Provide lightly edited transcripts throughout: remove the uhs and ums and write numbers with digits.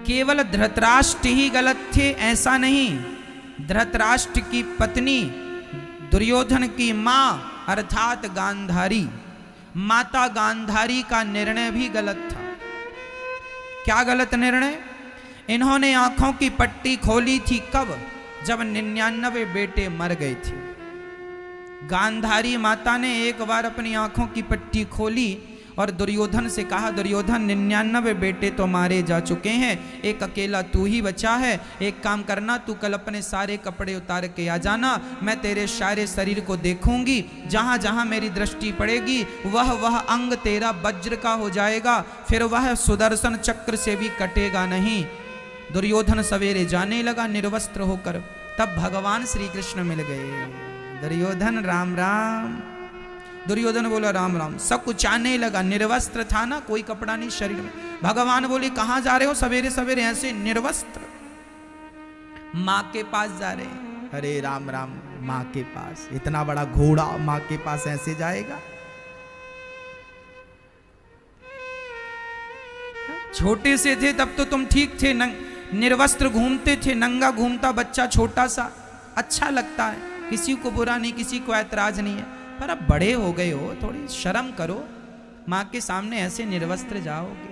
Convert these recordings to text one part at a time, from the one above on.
केवल धृतराष्ट्र ही गलत थे ऐसा नहीं, धृतराष्ट्र की पत्नी दुर्योधन की मां अर्थात गांधारी, माता गांधारी का निर्णय भी गलत था। क्या गलत निर्णय? इन्होंने आंखों की पट्टी खोली थी कब? जब 99 बेटे मर गए थे। गांधारी माता ने एक बार अपनी आंखों की पट्टी खोली और दुर्योधन से कहा, दुर्योधन 99 बेटे तो मारे जा चुके हैं, एक अकेला तू ही बचा है। एक काम करना, तू कल अपने सारे कपड़े उतार के आ जाना, मैं तेरे सारे शरीर को देखूंगी, जहां जहां मेरी दृष्टि पड़ेगी वह अंग तेरा वज्र का हो जाएगा, फिर वह सुदर्शन चक्र से भी कटेगा नहीं। दुर्योधन सवेरे जाने लगा निर्वस्त्र होकर, तब भगवान श्री कृष्ण मिल गए। दुर्योधन राम राम। दुर्योधन बोला राम राम। सब कुछ आने लगा, निर्वस्त्र था ना, कोई कपड़ा नहीं शरीर में। भगवान बोले कहां जा रहे हो सवेरे सवेरे ऐसे निर्वस्त्र? मां के पास जा रहे हैं। अरे राम राम, मां के पास? इतना बड़ा घोड़ा मां के पास ऐसे जाएगा? छोटे से थे तब तो तुम ठीक थे, निर्वस्त्र घूमते थे, नंगा घूमता बच्चा छोटा सा, अच्छा लगता है, किसी को बुरा नहीं, किसी को ऐतराज नहीं है। पर अब बड़े हो गए हो, थोड़ी शर्म करो, माँ के सामने ऐसे निर्वस्त्र जाओगे?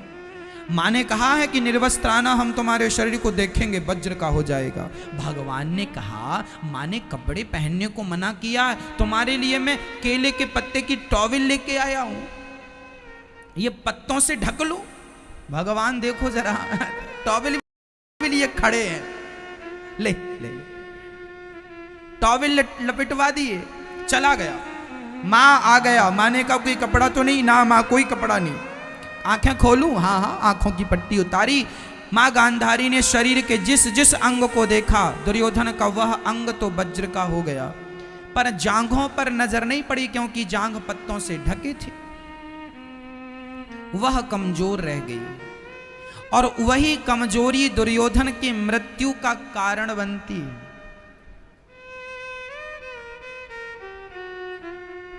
माँ ने कहा है कि निर्वस्त्र आना, हम तुम्हारे शरीर को देखेंगे, वज्र का हो जाएगा। भगवान ने कहा, माँ ने कपड़े पहनने को मना किया, तुम्हारे लिए मैं केले के पत्ते की टॉवेल लेके आया हूं, ये पत्तों से ढक लो। भगवान देखो जरा, टॉवेल के लिए खड़े हैं, ले ले टॉवेल लपेटवा दिए, चला गया। माँ आ गया, माँ ने कहा कोई कपड़ा तो नहीं? ना माँ कोई कपड़ा नहीं। आंखें खोलूं? हाँ हाँ, आंखों की पट्टी उतारी। माँ गांधारी ने शरीर के जिस जिस अंग को देखा, दुर्योधन का वह अंग तो वज्र का हो गया, पर जांघों पर नजर नहीं पड़ी, क्योंकि जांघ पत्तों से ढके थे, वह कमजोर रह गई। और वही कमजोरी दुर्योधन की मृत्यु का कारण बनती।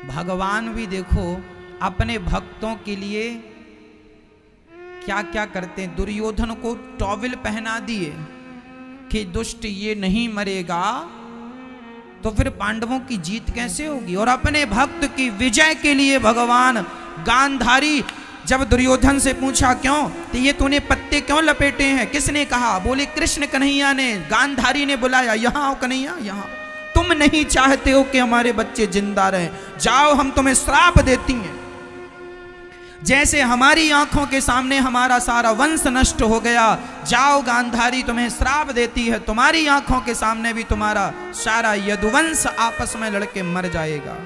भगवान भी देखो अपने भक्तों के लिए क्या क्या करते हैं। दुर्योधन को टॉवेल पहना दिए कि दुष्ट ये नहीं मरेगा, तो फिर पांडवों की जीत कैसे होगी? और अपने भक्त की विजय के लिए भगवान गांधारी, जब दुर्योधन से पूछा क्यों, तो ये तूने पत्ते क्यों लपेटे हैं, किसने कहा? बोले कृष्ण कन्हैया ने, गांधारी ने बुलाया, यहां आओ कन्हैया, यहां। तुम नहीं चाहते हो कि हमारे बच्चे जिंदा रहें, जाओ हम तुम्हें श्राप देती हैं। जैसे हमारी आंखों के सामने हमारा सारा वंश नष्ट हो गया, जाओ गांधारी तुम्हें श्राप देती है, तुम्हारी आंखों के सामने भी तुम्हारा सारा यदुवंश आपस में लड़के मर जाएगा।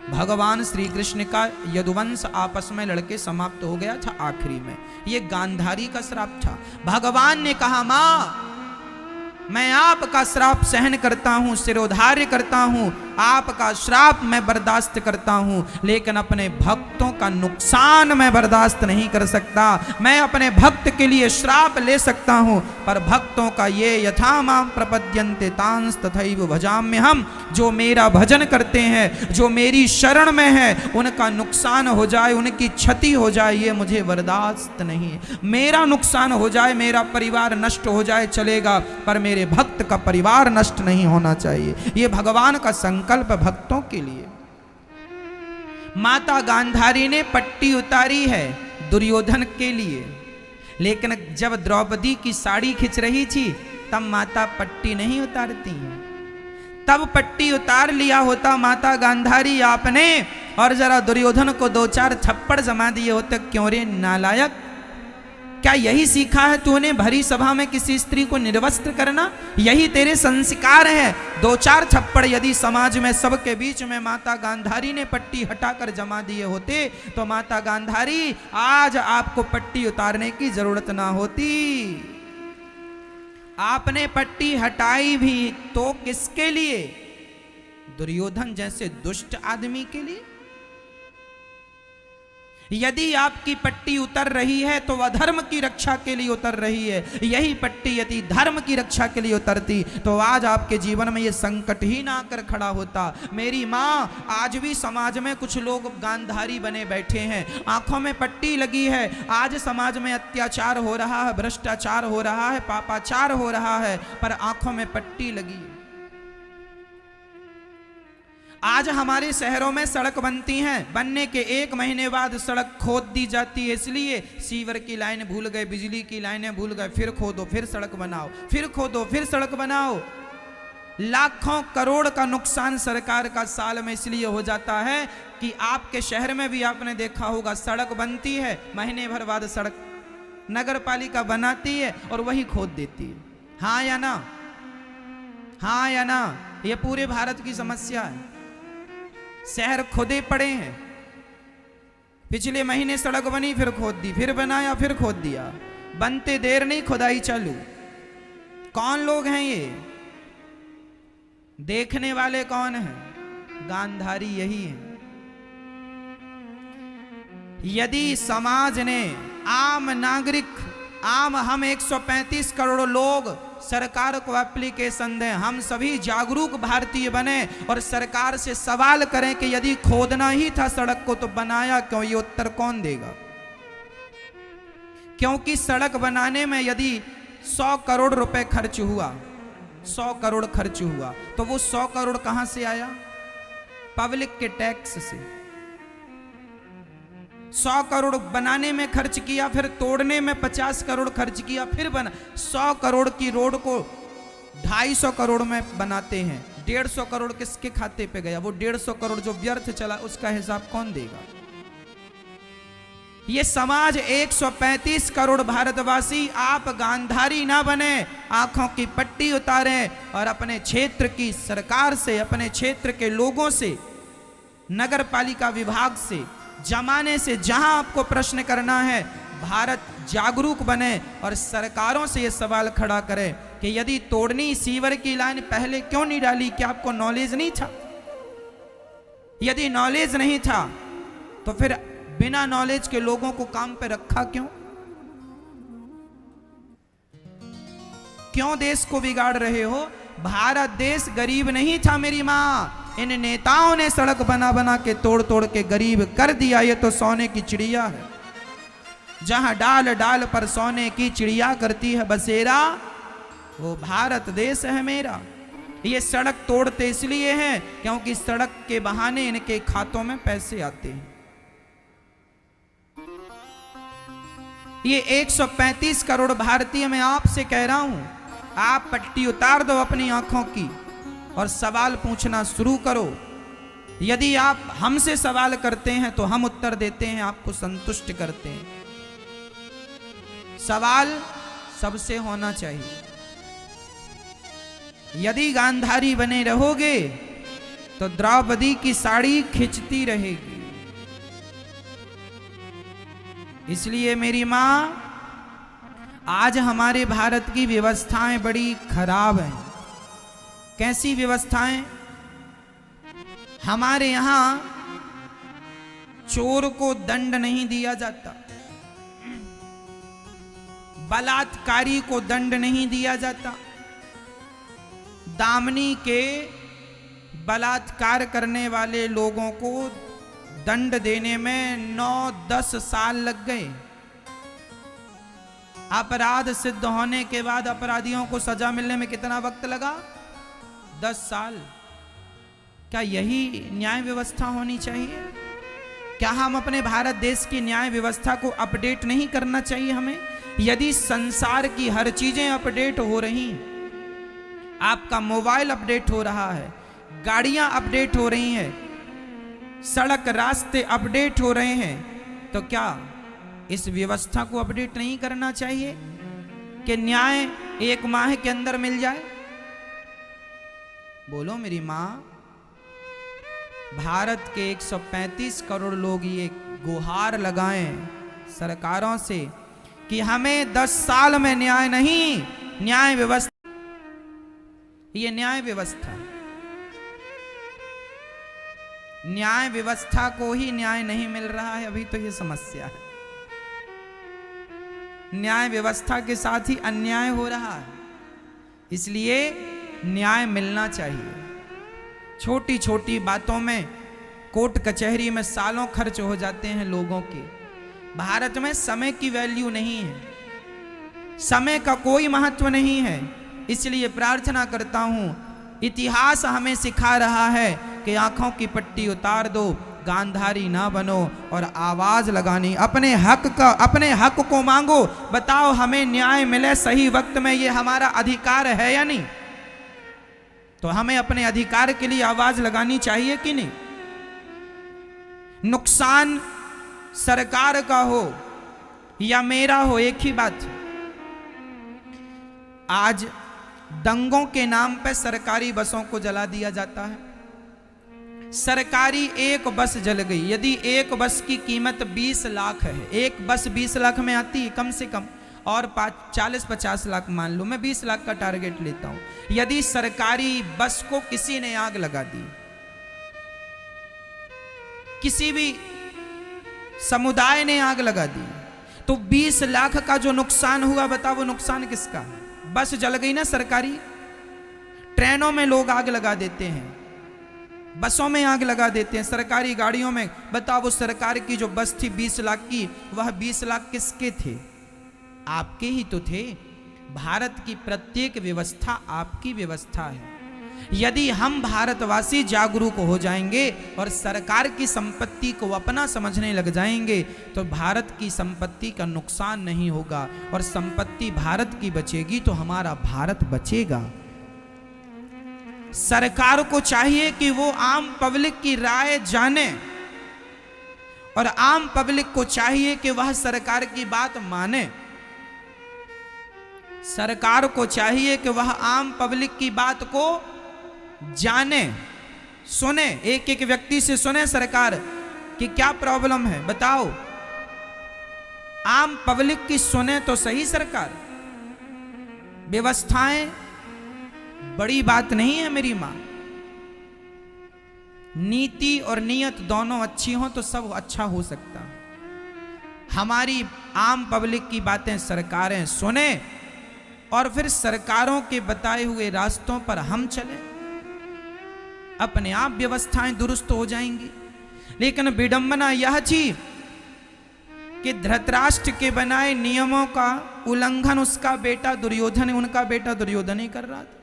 भगवान श्री कृष्ण का यदुवंश आपस में लड़के समाप्त हो गया था आखिरी में, ये गांधारी का श्राप था। भगवान ने कहा, मां मैं आपका श्राप सहन करता हूं, सिरोधार्य करता हूं, आपका श्राप मैं बर्दाश्त करता हूं, लेकिन अपने भक्तों का नुकसान मैं बर्दाश्त नहीं कर सकता। मैं अपने भक्त के लिए श्राप ले सकता हूं, पर भक्तों का ये यथा मां प्रपद्यन्ते तांस तथैव भजाम्यहम्, जो मेरा भजन करते हैं, जो मेरी शरण में है, उनका नुकसान हो जाए, उनकी क्षति हो जाए, ये मुझे बर्दाश्त नहीं। मेरा नुकसान हो जाए, मेरा परिवार नष्ट हो जाए चलेगा, पर मेरे भक्त का परिवार नष्ट नहीं होना चाहिए। ये भगवान का संकल्प भक्तों के लिए। माता गांधारी ने पट्टी उतारी है दुर्योधन के लिए, लेकिन जब द्रौपदी की साड़ी खिंच रही थी तब माता पट्टी नहीं उतारती हैं। तब पट्टी उतार लिया होता माता गांधारी आपने, और जरा दुर्योधन को 2-4 थप्पड़ जमा दिए होते। क्यों रे नालायक, क्या यही सीखा है तूने भरी सभा में किसी स्त्री को निर्वस्त्र करना? यही तेरे संस्कार है? 2-4 थप्पड़ यदि समाज में सबके बीच में माता गांधारी ने पट्टी हटाकर जमा दिए होते, तो माता गांधारी आज आपको पट्टी उतारने की जरूरत ना होती। आपने पट्टी हटाई भी तो किसके लिए? दुर्योधन जैसे दुष्ट आदमी के लिए। यदि आपकी पट्टी उतर रही है तो वह धर्म की रक्षा के लिए उतर रही है। यही पट्टी यदि धर्म की रक्षा के लिए उतरती तो आज आपके जीवन में ये संकट ही ना आकर खड़ा होता। मेरी माँ, आज भी समाज में कुछ लोग गांधारी बने बैठे हैं, आंखों में पट्टी लगी है। आज समाज में अत्याचार हो रहा है, भ्रष्टाचार हो रहा है, पापाचार हो रहा है, पर आंखों में पट्टी लगी है। आज हमारे शहरों में सड़क बनती हैं, बनने के 1 महीने बाद सड़क खोद दी जाती है। इसलिए सीवर की लाइन भूल गए, बिजली की लाइनें भूल गए, फिर खोदो फिर सड़क बनाओ, फिर खोदो फिर सड़क बनाओ। लाखों करोड़ का नुकसान सरकार का साल में इसलिए हो जाता है कि आपके शहर में भी आपने देखा होगा, सड़क बनती है, महीने भर बाद सड़क नगर पालिका बनाती है और वही खोद देती है। हाँ या ना? हाँ या ना? यह पूरे भारत की समस्या है। शहर खुदे पड़े हैं। पिछले महीने सड़क बनी, फिर खोद दी, फिर बनाया, फिर खोद दिया। बनते देर नहीं, खुदाई चालू। कौन लोग हैं ये? देखने वाले कौन हैं? गांधारी यही है। यदि समाज ने, आम नागरिक, आम हम 135 करोड़ लोग सरकार को एप्लीकेशन दें, हम सभी जागरूक भारतीय बने और सरकार से सवाल करें कि यदि खोदना ही था सड़क को तो बनाया क्यों? ये उत्तर कौन देगा? क्योंकि सड़क बनाने में यदि 100 करोड़ रुपए खर्च हुआ, 100 करोड़ खर्च हुआ, तो वो 100 करोड़ कहां से आया? पब्लिक के टैक्स से। 100 करोड़ बनाने में खर्च किया, फिर तोड़ने में 50 करोड़ खर्च किया, फिर बना। 100 करोड़ की रोड को 250 करोड़ में बनाते हैं। 150 करोड़ किसके खाते पे गया? वो 150 करोड़ जो व्यर्थ चला उसका हिसाब कौन देगा? ये समाज 135 करोड़ भारतवासी, आप गांधारी ना बने, आंखों की पट्टी उतारें और अपने क्षेत्र की सरकार से, अपने क्षेत्र के लोगों से, नगर पालिका विभाग से, जमाने से जहां आपको प्रश्न करना है, भारत जागरूक बने और सरकारों से यह सवाल खड़ा करे कि यदि तोड़नी सीवर की लाइन पहले क्यों नहीं डाली? क्या आपको नॉलेज नहीं था? यदि नॉलेज नहीं था तो फिर बिना नॉलेज के लोगों को काम पे रखा क्यों? क्यों देश को बिगाड़ रहे हो? भारत देश गरीब नहीं था मेरी मां। इन नेताओं ने सड़क बना बना के, तोड़ तोड़ के गरीब कर दिया। ये तो सोने की चिड़िया है, जहां डाल डाल पर सोने की चिड़िया करती है बसेरा, वो भारत देश है मेरा। ये सड़क तोड़ते इसलिए हैं क्योंकि सड़क के बहाने इनके खातों में पैसे आते हैं। ये 135 करोड़ भारतीय, मैं आपसे कह रहा हूं, आप पट्टी उतार दो अपनी आंखों की और सवाल पूछना शुरू करो। यदि आप हमसे सवाल करते हैं तो हम उत्तर देते हैं, आपको संतुष्ट करते हैं। सवाल सबसे होना चाहिए। यदि गांधारी बने रहोगे तो द्रौपदी की साड़ी खिंचती रहेगी। इसलिए मेरी मां, आज हमारे भारत की व्यवस्थाएं बड़ी खराब हैं। कैसी व्यवस्थाएं? हमारे यहां चोर को दंड नहीं दिया जाता, बलात्कारी को दंड नहीं दिया जाता, दामनी के बलात्कार करने वाले लोगों को दंड देने में 9-10 साल लग गए। अपराध सिद्ध होने के बाद अपराधियों को सजा मिलने में कितना वक्त लगा? 10 साल। क्या यही न्याय व्यवस्था होनी चाहिए? क्या हम अपने भारत देश की न्याय व्यवस्था को अपडेट नहीं करना चाहिए हमें? यदि संसार की हर चीजें अपडेट हो रही, आपका मोबाइल अपडेट हो रहा है, गाड़ियां अपडेट हो रही हैं, सड़क रास्ते अपडेट हो रहे हैं, तो क्या इस व्यवस्था को अपडेट नहीं करना चाहिए कि न्याय 1 माह के अंदर मिल जाए? बोलो मेरी मां। भारत के 135 करोड़ लोग ये गुहार लगाएं सरकारों से कि हमें 10 साल में न्याय नहीं, न्याय व्यवस्था, ये न्याय व्यवस्था। न्याय व्यवस्था को ही न्याय नहीं मिल रहा है, अभी तो ये समस्या है। न्याय व्यवस्था के साथ ही अन्याय हो रहा है, इसलिए न्याय मिलना चाहिए। छोटी छोटी बातों में कोर्ट कचहरी में सालों खर्च हो जाते हैं लोगों के। भारत में समय की वैल्यू नहीं है, समय का कोई महत्व नहीं है। इसलिए प्रार्थना करता हूं, इतिहास हमें सिखा रहा है कि आंखों की पट्टी उतार दो, गांधारी ना बनो और आवाज लगानी, अपने हक को मांगो। बताओ हमें न्याय मिले सही वक्त में, ये हमारा अधिकार है या नहीं? तो हमें अपने अधिकार के लिए आवाज लगानी चाहिए कि नहीं? नुकसान सरकार का हो या मेरा हो, एक ही बात। आज दंगों के नाम पर सरकारी बसों को जला दिया जाता है। सरकारी एक बस जल गई, यदि एक बस की कीमत 20 लाख है, एक बस 20 लाख में आती है कम से कम, और 40-50 लाख मान लो, मैं 20 लाख का टारगेट लेता हूं। यदि सरकारी बस को किसी ने आग लगा दी, किसी भी समुदाय ने आग लगा दी, तो 20 लाख का जो नुकसान हुआ, बताओ वो नुकसान किसका? बस जल गई ना सरकारी। ट्रेनों में लोग आग लगा देते हैं, बसों में आग लगा देते हैं, सरकारी गाड़ियों में। बताओ वो सरकार की जो बस थी 20 लाख की, वह 20 लाख किसके थे? आपके ही तो थे। भारत की प्रत्येक व्यवस्था आपकी व्यवस्था है। यदि हम भारतवासी जागरूक हो जाएंगे और सरकार की संपत्ति को अपना समझने लग जाएंगे, तो भारत की संपत्ति का नुकसान नहीं होगा और संपत्ति भारत की बचेगी तो हमारा भारत बचेगा। सरकार को चाहिए कि वो आम पब्लिक की राय जाने और आम पब्लिक को चाहिए कि वह सरकार की बात माने। सरकार को चाहिए कि वह आम पब्लिक की बात को जाने, सुने, एक एक व्यक्ति से सुने सरकार कि क्या प्रॉब्लम है, बताओ। आम पब्लिक की सुने तो सही सरकार। व्यवस्थाएं बड़ी बात नहीं है मेरी मां। नीति और नियत दोनों अच्छी हो तो सब अच्छा हो सकता। हमारी आम पब्लिक की बातें सरकारें सुने और फिर सरकारों के बताए हुए रास्तों पर हम चलें, अपने आप व्यवस्थाएं दुरुस्त हो जाएंगी। लेकिन विडंबना यह थी कि धृतराष्ट्र के बनाए नियमों का उल्लंघन उसका बेटा दुर्योधन, उनका बेटा दुर्योधन ही कर रहा था।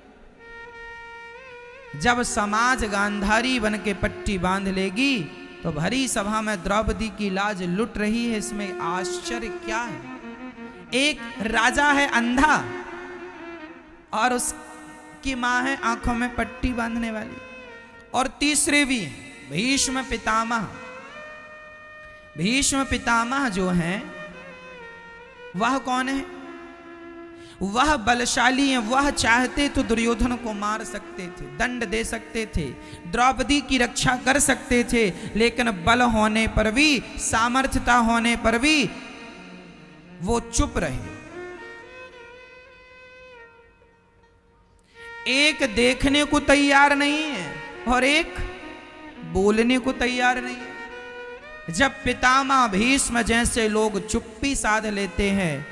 जब समाज गांधारी बन के पट्टी बांध लेगी तो भरी सभा में द्रौपदी की लाज लुट रही है, इसमें आश्चर्य क्या है? एक राजा है अंधा और उसकी मां है आंखों में पट्टी बांधने वाली, और तीसरे भी भीष्म पितामह। भीष्म पितामह जो हैं वह कौन है? वह बलशाली हैं। वह चाहते तो दुर्योधन को मार सकते थे, दंड दे सकते थे, द्रौपदी की रक्षा कर सकते थे, लेकिन बल होने पर भी, सामर्थ्यता होने पर भी वो चुप रहे। एक देखने को तैयार नहीं है और एक बोलने को तैयार नहीं है। जब पितामह भीष्म जैसे लोग चुप्पी साध लेते हैं,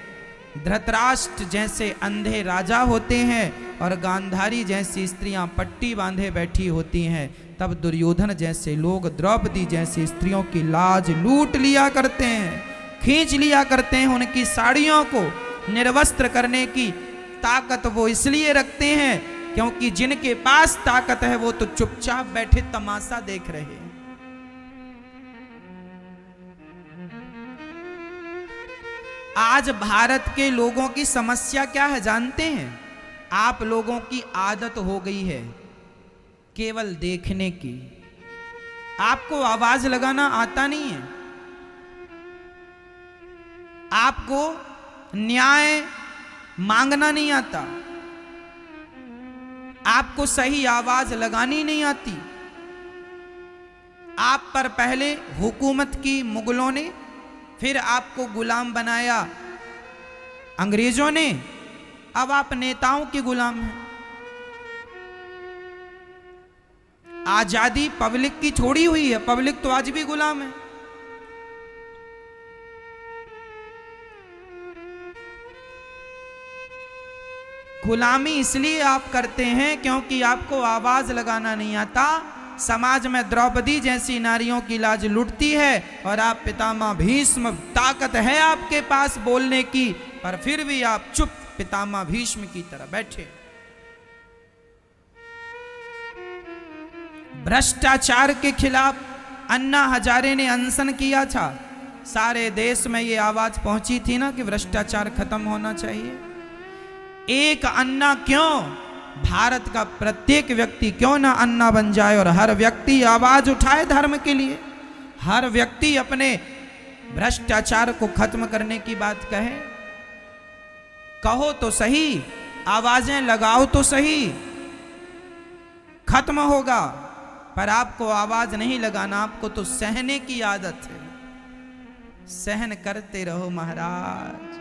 धृतराष्ट्र जैसे अंधे राजा होते हैं और गांधारी जैसी स्त्रियां पट्टी बांधे बैठी होती हैं, तब दुर्योधन जैसे लोग द्रौपदी जैसी स्त्रियों की लाज लूट लिया करते हैं, खींच लिया करते हैं। उनकी साड़ियों को निर्वस्त्र करने की ताकत वो इसलिए रखते हैं क्योंकि जिनके पास ताकत है वो तो चुपचाप बैठे तमाशा देख रहे हैं। आज भारत के लोगों की समस्या क्या है जानते हैं? आप लोगों की आदत हो गई है केवल देखने की। आपको आवाज लगाना आता नहीं है, आपको न्याय मांगना नहीं आता, आपको सही आवाज लगानी नहीं आती। आप पर पहले हुकूमत की मुगलों ने, फिर आपको गुलाम बनाया अंग्रेजों ने, अब आप नेताओं के गुलाम हैं। आजादी पब्लिक की थोड़ी हुई है, पब्लिक तो आज भी गुलाम है। गुलामी इसलिए आप करते हैं क्योंकि आपको आवाज लगाना नहीं आता। समाज में द्रौपदी जैसी नारियों की लाज लुटती है और आप पितामह भीष्म, ताकत है आपके पास बोलने की, पर फिर भी आप चुप पितामह भीष्म की तरह बैठे। भ्रष्टाचार के खिलाफ अन्ना हजारे ने अनशन किया था। सारे देश में ये आवाज पहुंची थी ना कि भ्रष्टाचार खत्म होना चाहिए। एक अन्ना क्यों, भारत का प्रत्येक व्यक्ति क्यों ना अन्ना बन जाए और हर व्यक्ति आवाज उठाए धर्म के लिए। हर व्यक्ति अपने भ्रष्टाचार को खत्म करने की बात कहे। कहो तो सही, आवाजें लगाओ तो सही, खत्म होगा। पर आपको आवाज नहीं लगाना, आपको तो सहने की आदत है। सहन करते रहो महाराज,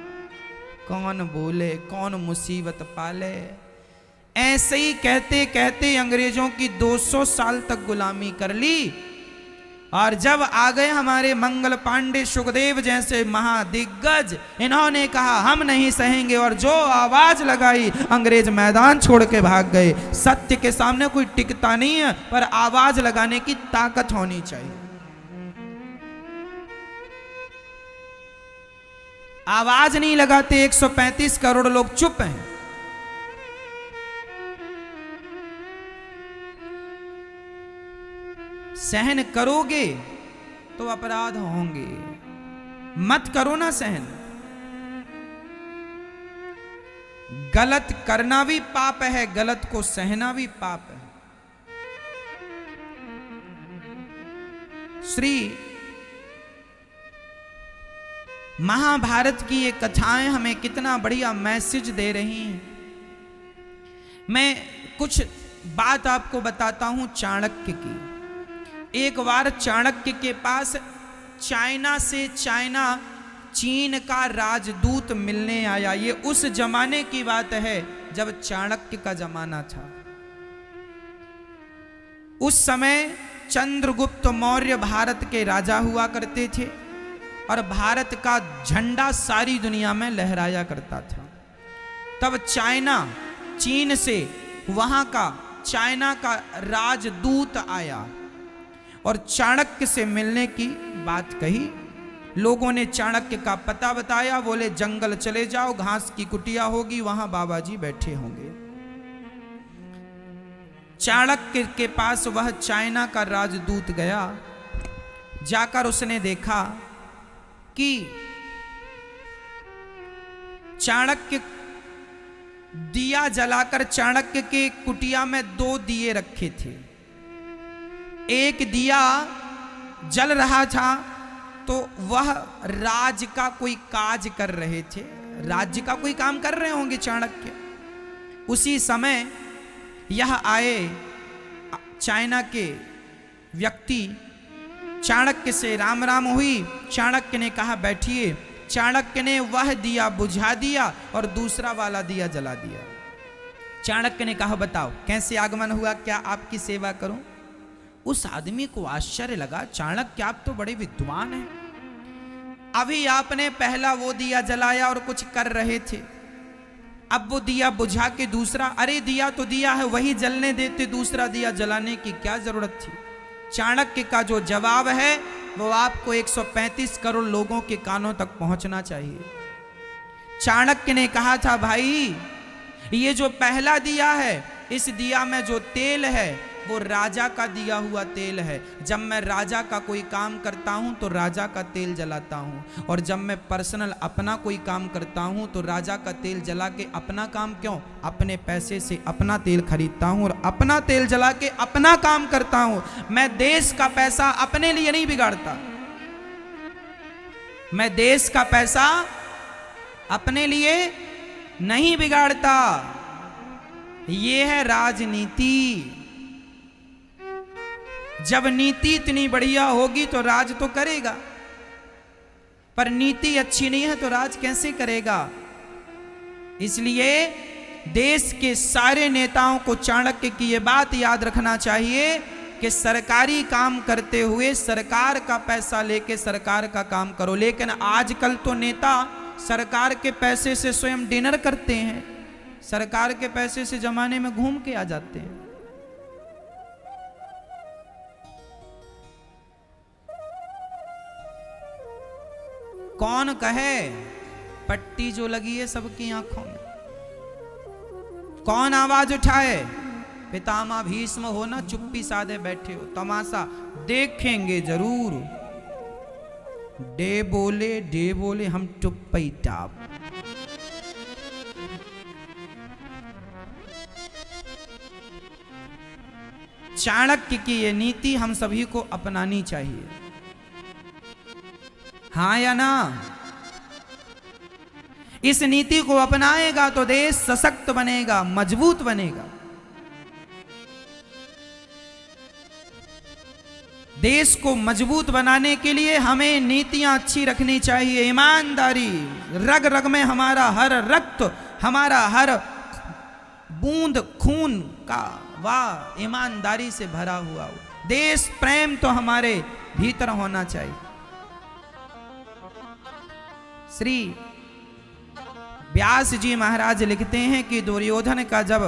कौन बोले कौन मुसीबत पाले। ऐसे ही कहते कहते अंग्रेजों की 200 साल तक गुलामी कर ली। और जब आ गए हमारे मंगल पांडे, सुखदेव जैसे महादिग्गज, इन्होंने कहा हम नहीं सहेंगे, और जो आवाज लगाई अंग्रेज मैदान छोड़ के भाग गए। सत्य के सामने कोई टिकता नहीं है, पर आवाज लगाने की ताकत होनी चाहिए। आवाज नहीं लगाते, 135 करोड़ लोग चुप हैं। सहन करोगे तो अपराध होंगे, मत करो ना सहन। गलत करना भी पाप है, गलत को सहना भी पाप है। श्री महाभारत की ये कथाएं हमें कितना बढ़िया मैसेज दे रही हैं। मैं कुछ बात आपको बताता हूं चाणक्य की। एक बार चाणक्य के पास चाइना से चीन का राजदूत मिलने आया। ये उस जमाने की बात है जब चाणक्य का जमाना था। उस समय चंद्रगुप्त मौर्य भारत के राजा हुआ करते थे और भारत का झंडा सारी दुनिया में लहराया करता था। तब चीन से वहां का चाइना का राजदूत आया और चाणक्य से मिलने की बात कही। लोगों ने चाणक्य का पता बताया, बोले जंगल चले जाओ, घास की कुटिया होगी, वहां बाबा जी बैठे होंगे। चाणक्य के पास वह चाइना का राजदूत गया। जाकर उसने देखा कि चाणक्य दिया जलाकर, चाणक्य के कुटिया में 2 दिए रखे थे। एक दिया जल रहा था तो वह राज का कोई काज कर रहे थे, राज्य का कोई काम कर रहे होंगे चाणक्य। उसी समय यह आए चाइना के व्यक्ति, चाणक्य से राम राम हुई। चाणक्य ने कहा बैठिए। चाणक्य ने वह दिया बुझा दिया और दूसरा वाला दिया जला दिया। चाणक्य ने कहा बताओ कैसे आगमन हुआ, क्या आपकी सेवा करूं? उस आदमी को आश्चर्य लगा, चाणक्य आप तो बड़े विद्वान हैं, अभी आपने पहला वो दिया जलाया और कुछ कर रहे थे, अब वो दिया बुझा के दूसरा, अरे दिया तो दिया है वही जलने देते, दूसरा दिया जलाने की क्या जरूरत थी? चाणक्य का जो जवाब है वो आपको 135 करोड़ लोगों के कानों तक पहुंचना चाहिए। चाणक्य ने कहा था भाई ये जो पहला दिया है, इस दिया में जो तेल है वो राजा का दिया हुआ तेल है। जब मैं राजा का कोई काम करता हूं तो राजा का तेल जलाता हूं, और जब मैं पर्सनल अपना कोई काम करता हूं तो राजा का तेल जला के अपना काम क्यों, अपने पैसे से अपना तेल खरीदता हूं और अपना तेल जला के अपना काम करता हूं। मैं देश का पैसा अपने लिए नहीं बिगाड़ता, मैं देश का पैसा अपने लिए नहीं बिगाड़ता। ये है राजनीति। जब नीति इतनी बढ़िया होगी तो राज तो करेगा, पर नीति अच्छी नहीं है तो राज कैसे करेगा? इसलिए देश के सारे नेताओं को चाणक्य की ये बात याद रखना चाहिए कि सरकारी काम करते हुए सरकार का पैसा लेके सरकार का काम करो, लेकिन आजकल तो नेता सरकार के पैसे से स्वयं डिनर करते हैं, सरकार के पैसे से जमाने में घूम के आ जाते हैं। कौन कहे पट्टी जो लगी है सबकी आंखों में, कौन आवाज उठाए? पितामह भीष्म हो ना, चुप्पी साधे बैठे हो, तमाशा देखेंगे जरूर। डे बोले हम टुप्पी टाप। चाणक्य की ये नीति हम सभी को अपनानी चाहिए, हाँ या ना? इस नीति को अपनाएगा तो देश सशक्त बनेगा, मजबूत बनेगा। देश को मजबूत बनाने के लिए हमें नीतियां अच्छी रखनी चाहिए। ईमानदारी रग रग में, हमारा हर रक्त, हमारा हर बूंद खून का वाह ईमानदारी से भरा हुआ हो। देश प्रेम तो हमारे भीतर होना चाहिए। श्री व्यास जी महाराज लिखते हैं कि दुर्योधन का जब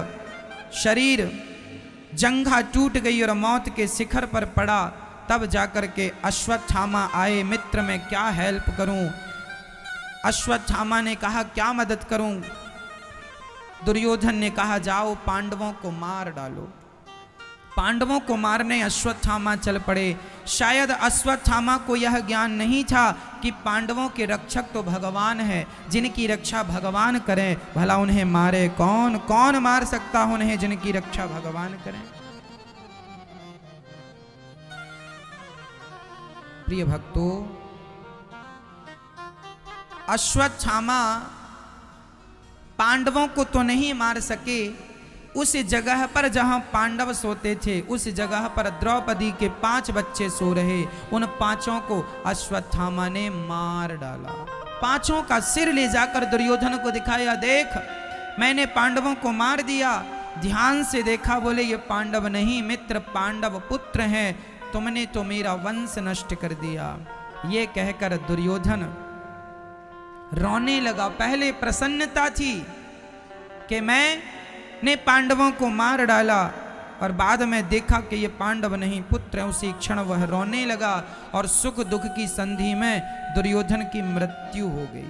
शरीर जंघा टूट गई और मौत के शिखर पर पड़ा, तब जाकर के अश्वत्थामा आए, मित्र मैं क्या हेल्प करूं? अश्वत्थामा ने कहा क्या मदद करूं? दुर्योधन ने कहा जाओ पांडवों को मार डालो। पांडवों को मारने अश्वत्थामा चल पड़े। शायद अश्वत्थामा को यह ज्ञान नहीं था कि पांडवों के रक्षक तो भगवान है, जिनकी रक्षा भगवान करें, भला उन्हें मारे कौन? कौन मार सकता है उन्हें जिनकी रक्षा भगवान करें? प्रिय भक्तों, अश्वत्थामा पांडवों को तो नहीं मार सके, उस जगह पर जहां पांडव सोते थे, उस जगह पर द्रौपदी के 5 बच्चे सो रहे, उन 5 को अश्वत्थामा ने मार डाला। 5 का सिर ले जाकर दुर्योधन को दिखाया, देख मैंने पांडवों को मार दिया। ध्यान से देखा, बोले ये पांडव नहीं मित्र, पांडव पुत्र हैं, तुमने तो मेरा वंश नष्ट कर दिया। ये कहकर दुर्योधन रोने लगा। पहले प्रसन्नता थी कि मैंने पांडवों को मार डाला, और बाद में देखा कि ये पांडव नहीं पुत्र हैं, उसी क्षण वह रोने लगा और सुख दुख की संधि में दुर्योधन की मृत्यु हो गई।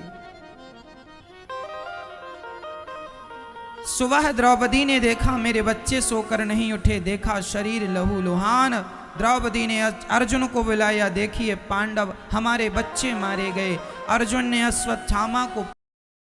सुबह द्रौपदी ने देखा मेरे बच्चे सोकर नहीं उठे, देखा शरीर लहूलुहान। द्रौपदी ने अर्जुन को बुलाया, देखिए पांडव हमारे बच्चे मारे गए। अर्जुन ने अश्वत्थामा को